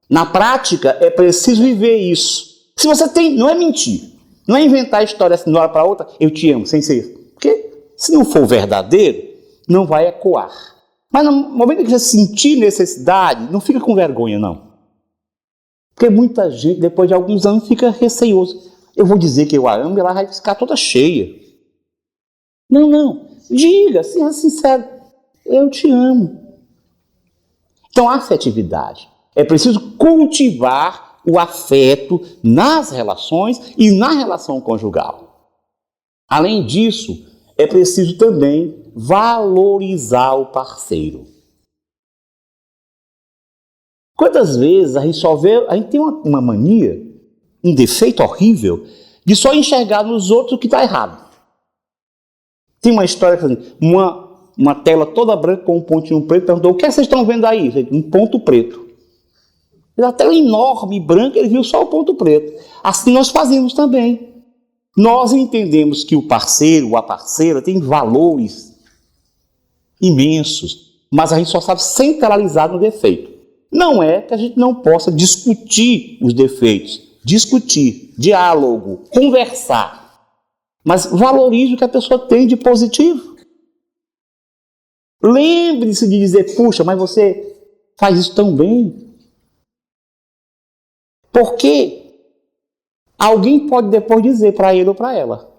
Na prática, é preciso viver isso. Se você tem, não é mentir, não é inventar história assim de uma hora para outra, eu te amo, sem ser. Porque se não for verdadeiro, não vai ecoar. Mas no momento que você sentir necessidade, não fica com vergonha, não. Porque muita gente, depois de alguns anos, fica receioso. Eu vou dizer que eu a amo e ela vai ficar toda cheia. Não. Diga, seja sincero. Eu te amo. Então, afetividade. É preciso cultivar o afeto nas relações e na relação conjugal. Além disso, é preciso também valorizar o parceiro. Quantas vezes a gente tem uma mania, um defeito horrível, de só enxergar nos outros o que está errado. Tem uma história, uma tela toda branca com um pontinho preto, perguntou, o que vocês estão vendo aí? Um ponto preto. A tela enorme, branca, ele viu só o ponto preto. Assim nós fazemos também. Nós entendemos que o parceiro ou a parceira tem valores imensos, mas a gente só sabe centralizar no defeito. Não é que a gente não possa discutir os defeitos, discutir, diálogo, conversar, mas valorize o que a pessoa tem de positivo. Lembre-se de dizer, puxa, mas você faz isso tão bem. Porque alguém pode depois dizer para ele ou para ela.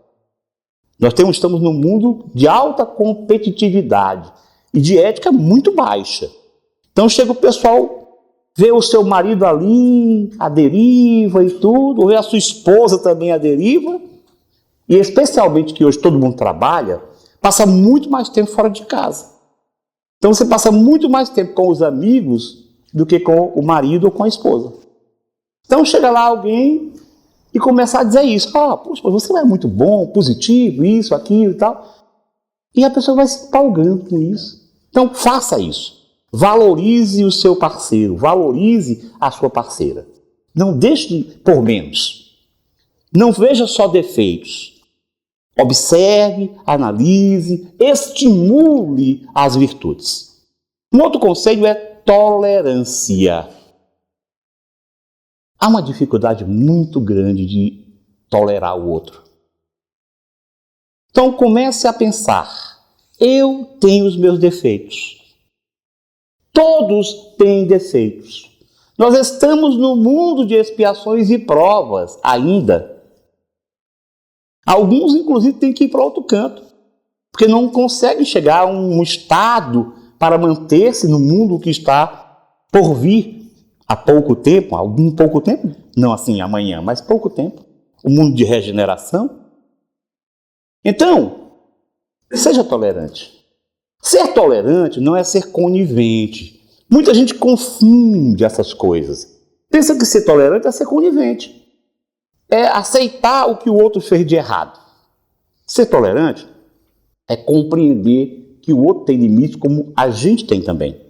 Nós estamos num mundo de alta competitividade e de ética muito baixa. Então chega o pessoal, vê o seu marido ali, à deriva e tudo, ou vê a sua esposa também à deriva, e especialmente que hoje todo mundo trabalha, passa muito mais tempo fora de casa. Então você passa muito mais tempo com os amigos do que com o marido ou com a esposa. Então chega lá alguém e começa a dizer isso. Puxa, você é muito bom, positivo, isso, aquilo e tal. E a pessoa vai se empolgando com isso. Então faça isso. Valorize o seu parceiro, valorize a sua parceira. Não deixe por menos. Não veja só defeitos. Observe, analise, estimule as virtudes. Um outro conselho é tolerância. Há uma dificuldade muito grande de tolerar o outro. Então comece a pensar, eu tenho os meus defeitos. Todos têm defeitos. Nós estamos no mundo de expiações e provas ainda. Alguns, inclusive, têm que ir para outro canto, porque não conseguem chegar a um estado para manter-se no mundo que está por vir há pouco tempo, algum pouco tempo, não assim amanhã, mas pouco tempo, o mundo de regeneração. Então, seja tolerante. Ser tolerante não é ser conivente. Muita gente confunde essas coisas. Pensa que ser tolerante é ser conivente. É aceitar o que o outro fez de errado. Ser tolerante é compreender que o outro tem limites como a gente tem também.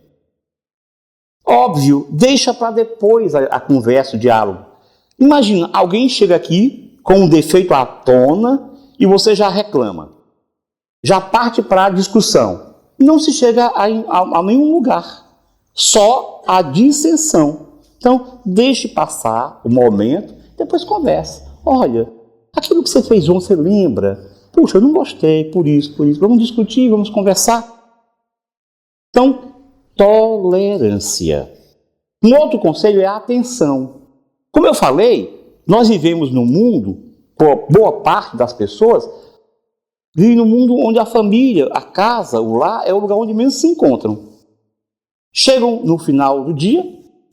Óbvio, deixa para depois a conversa, o diálogo. Imagina, alguém chega aqui com um defeito à tona e você já reclama. Já parte para a discussão. Não se chega a nenhum lugar. Só a dissensão. Então, deixe passar o momento, depois conversa. Olha, aquilo que você fez ontem, você lembra? Puxa, eu não gostei, por isso. Vamos discutir, vamos conversar. Então, tolerância. Um outro conselho é a atenção. Como eu falei, nós vivemos num mundo, boa parte das pessoas, vive num mundo onde a família, a casa, o lar, é o lugar onde menos se encontram. Chegam no final do dia,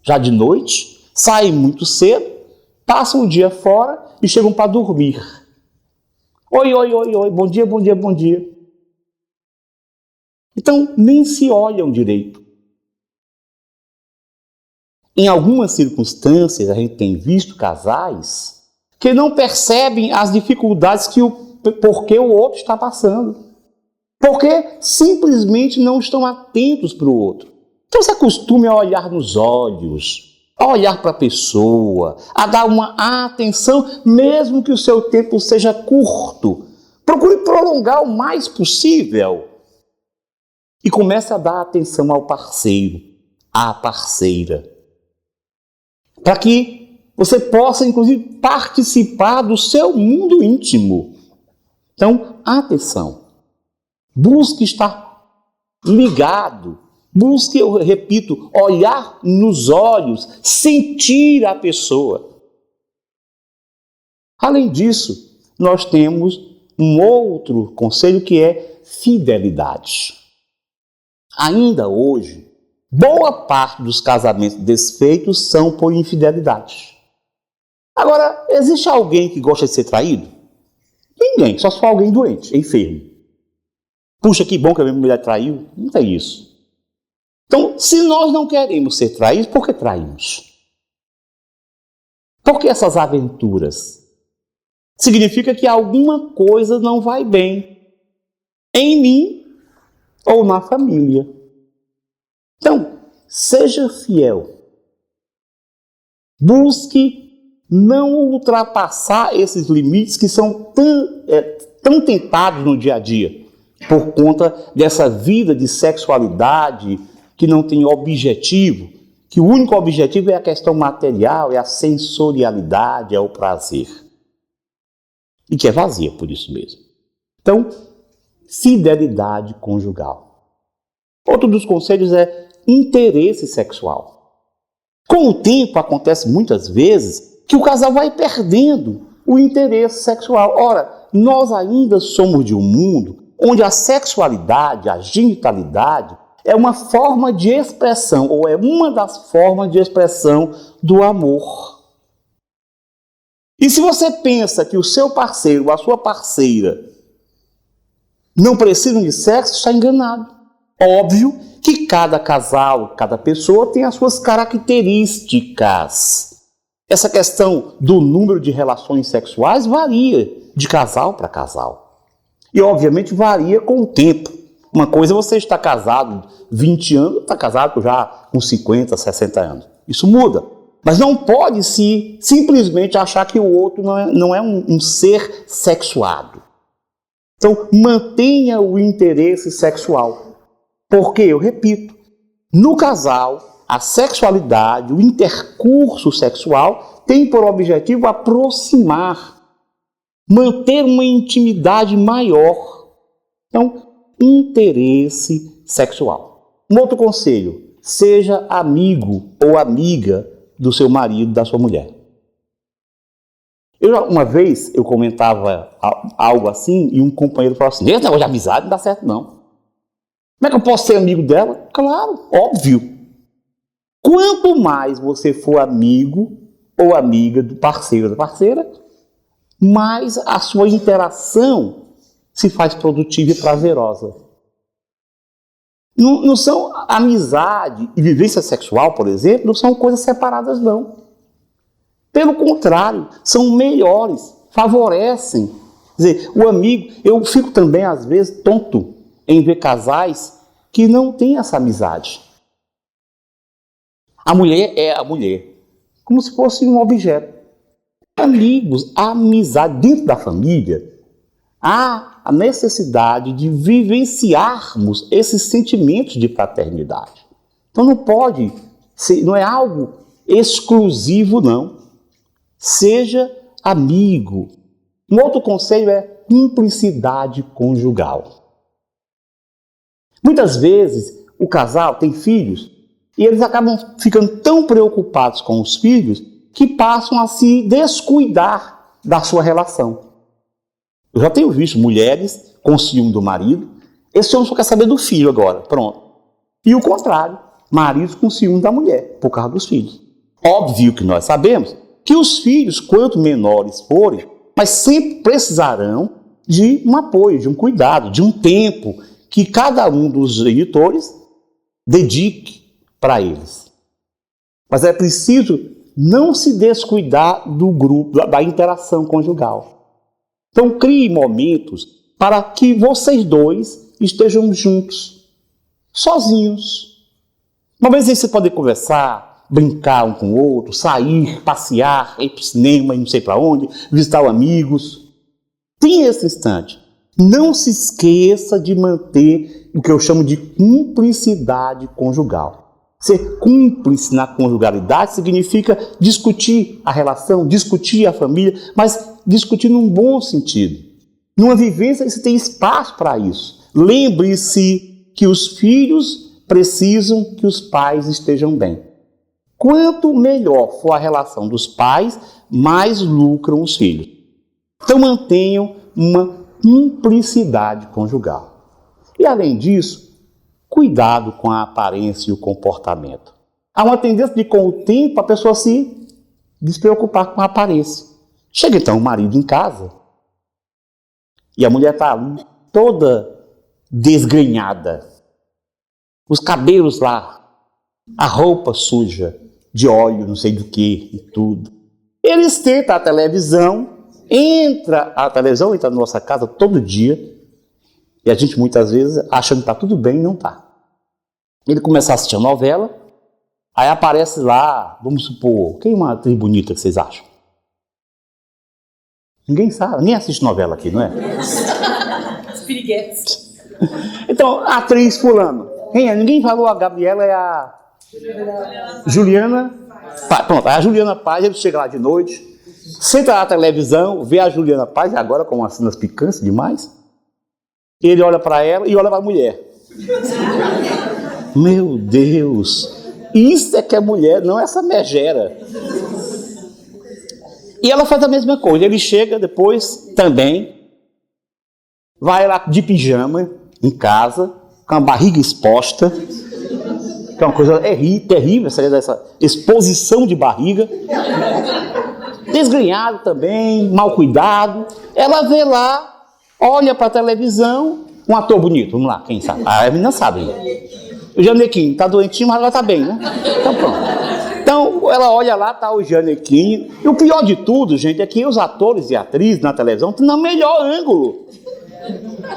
já de noite, saem muito cedo, passam o dia fora e chegam para dormir. Oi, bom dia. Então, nem se olham direito. Em algumas circunstâncias, a gente tem visto casais que não percebem as dificuldades porque o outro está passando. Porque simplesmente não estão atentos para o outro. Então se acostume a olhar nos olhos, a olhar para a pessoa, a dar uma atenção, mesmo que o seu tempo seja curto. Procure prolongar o mais possível. E comece a dar atenção ao parceiro, à parceira. Para que você possa, inclusive, participar do seu mundo íntimo. Então, atenção. Busque estar ligado, Busque, eu repito, olhar nos olhos, sentir a pessoa. Além disso, nós temos um outro conselho que é fidelidade. Ainda hoje, boa parte dos casamentos desfeitos são por infidelidade. Agora, existe alguém que gosta de ser traído? Ninguém, só se for alguém doente, enfermo. Puxa, que bom que a minha mulher traiu. Não tem isso. Então, se nós não queremos ser traídos, por que traímos? Por que essas aventuras? Significa que alguma coisa não vai bem em mim ou na família. Então, seja fiel. Busque não ultrapassar esses limites que são tão tentados no dia a dia, por conta dessa vida de sexualidade que não tem objetivo, que o único objetivo é a questão material, é a sensorialidade, é o prazer. E que é vazia por isso mesmo. Então, fidelidade conjugal. Outro dos conselhos é interesse sexual. Com o tempo, acontece muitas vezes que o casal vai perdendo o interesse sexual. Ora, nós ainda somos de um mundo onde a sexualidade, a genitalidade, é uma forma de expressão, ou é uma das formas de expressão do amor. E se você pensa que o seu parceiro ou a sua parceira não precisam de sexo, está enganado. Óbvio que cada casal, cada pessoa tem as suas características. Essa questão do número de relações sexuais varia de casal para casal. E, obviamente, varia com o tempo. Uma coisa é você estar casado 20 anos, está casado já com 50, 60 anos. Isso muda. Mas não pode se simplesmente achar que o outro não é um ser sexuado. Então, mantenha o interesse sexual. Porque, eu repito, no casal, a sexualidade, o intercurso sexual tem por objetivo aproximar, manter uma intimidade maior. Então, interesse sexual. Um outro conselho, seja amigo ou amiga do seu marido, da sua mulher. Uma vez eu comentava algo assim e um companheiro falou assim: esse negócio de amizade não dá certo não. Como é que eu posso ser amigo dela? Claro, óbvio. Quanto mais você for amigo ou amiga do parceiro ou da parceira, mais a sua interação se faz produtiva e prazerosa. Não são amizade e vivência sexual, por exemplo, não são coisas separadas, não. Pelo contrário, são melhores, favorecem. Quer dizer, o amigo, eu fico também, às vezes, tonto em ver casais que não têm essa amizade. A mulher é a mulher, como se fosse um objeto. Amigos, a amizade dentro da família, há a necessidade de vivenciarmos esses sentimentos de fraternidade. Então não pode ser, não é algo exclusivo, não. Seja amigo. Um outro conselho é cumplicidade conjugal. Muitas vezes o casal tem filhos e eles acabam ficando tão preocupados com os filhos que passam a se descuidar da sua relação. Eu já tenho visto mulheres com ciúme do marido, esse homem só quer saber do filho agora, pronto. E o contrário, maridos com ciúme da mulher, por causa dos filhos. Óbvio que nós sabemos que os filhos, quanto menores forem, mas sempre precisarão de um apoio, de um cuidado, de um tempo que cada um dos genitores dedique para eles. Mas é preciso não se descuidar do grupo, da interação conjugal. Então, crie momentos para que vocês dois estejam juntos, sozinhos. Uma vez você pode conversar, brincar um com o outro, sair, passear, ir para o cinema, não sei para onde, visitar amigos. Tenha esse instante. Não se esqueça de manter o que eu chamo de cumplicidade conjugal. Ser cúmplice na conjugalidade significa discutir a relação, discutir a família, mas discutir num bom sentido. Numa vivência, você tem espaço para isso. Lembre-se que os filhos precisam que os pais estejam bem. Quanto melhor for a relação dos pais, mais lucram os filhos. Então mantenham uma cumplicidade conjugal. E além disso, cuidado com a aparência e o comportamento. Há uma tendência de, com o tempo, a pessoa se despreocupar com a aparência. Chega então o marido em casa e a mulher está ali toda desgrenhada, os cabelos lá, a roupa suja, de óleo, não sei do que e tudo. Eles tentam a televisão, entra na nossa casa todo dia e a gente muitas vezes achando que está tudo bem e não está. Ele começa a assistir a novela, aí aparece lá, vamos supor, quem é uma atriz bonita que vocês acham? Ninguém sabe, nem assiste novela aqui, não é? Os piriguetes. Então, a atriz fulano. Quem é? Ninguém falou, a Gabriela é a Juliana Paz. Pronto, a Juliana Paz, ele chega lá de noite, senta na televisão, vê a Juliana Paz, e agora com as cenas picantes demais, ele olha para ela e olha para a mulher. Meu Deus, isso é que é mulher, não essa megera. E ela faz a mesma coisa, ele chega depois também, vai lá de pijama em casa, com a barriga exposta, que é uma coisa terrível, essa exposição de barriga, desgrenhado também, mal cuidado. Ela vê lá, olha para a televisão, um ator bonito, vamos lá, quem sabe? A menina sabe. O Janequim está doentinho, mas ela está bem, né? Então pronto. Então ela olha lá, está o Janequim. E o pior de tudo, gente, é que os atores e atrizes na televisão estão no melhor ângulo.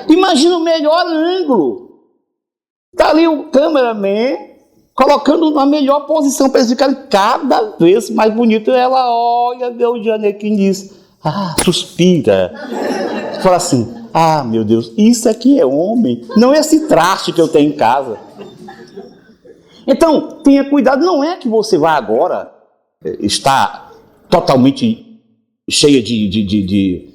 Imagina o melhor ângulo. Está ali o cameraman colocando na melhor posição para eles ficarem cada vez mais bonitos. Ela olha, vê o Janequim e diz, suspira. Fala assim, meu Deus, isso aqui é homem, não é esse traste que eu tenho em casa. Então, tenha cuidado, não é que você vai agora estar totalmente cheia de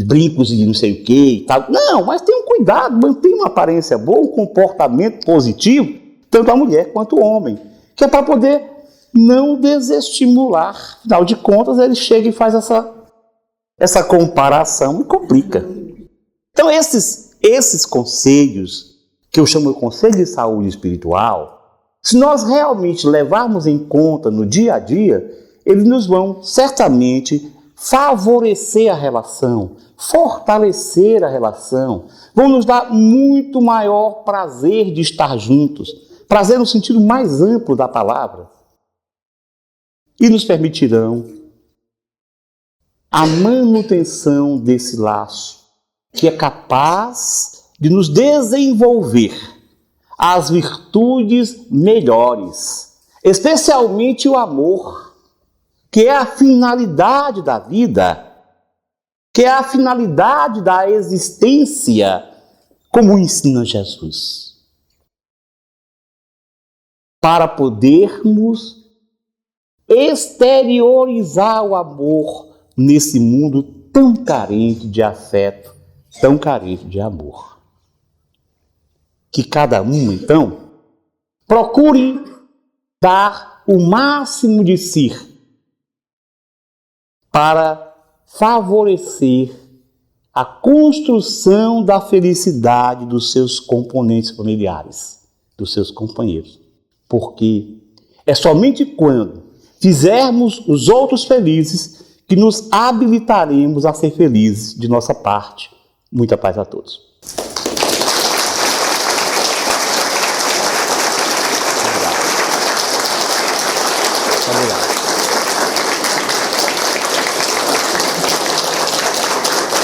brincos e não sei o que e tal. Não, mas tenha cuidado, mantenha uma aparência boa, um comportamento positivo, tanto a mulher quanto o homem, que é para poder não desestimular. Afinal de contas, ele chega e faz essa comparação e complica. Então, esses conselhos, que eu chamo de conselho de saúde espiritual, se nós realmente levarmos em conta no dia a dia, eles nos vão certamente favorecer a relação, fortalecer a relação, vão nos dar muito maior prazer de estar juntos, prazer no sentido mais amplo da palavra, e nos permitirão a manutenção desse laço, que é capaz de nos desenvolver as virtudes melhores, especialmente o amor, que é a finalidade da vida, que é a finalidade da existência, como ensina Jesus. Para podermos exteriorizar o amor nesse mundo tão carente de afeto, tão carente de amor. Que cada um, então, procure dar o máximo de si para favorecer a construção da felicidade dos seus componentes familiares, dos seus companheiros. Porque é somente quando fizermos os outros felizes que nos habilitaremos a ser felizes de nossa parte. Muita paz a todos. Obrigado.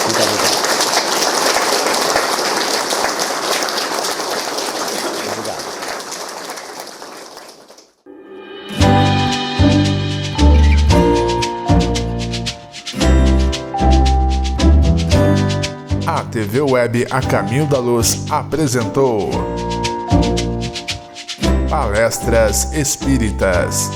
Muito obrigado. A TV Web A Caminho da Luz apresentou Palestras Espíritas.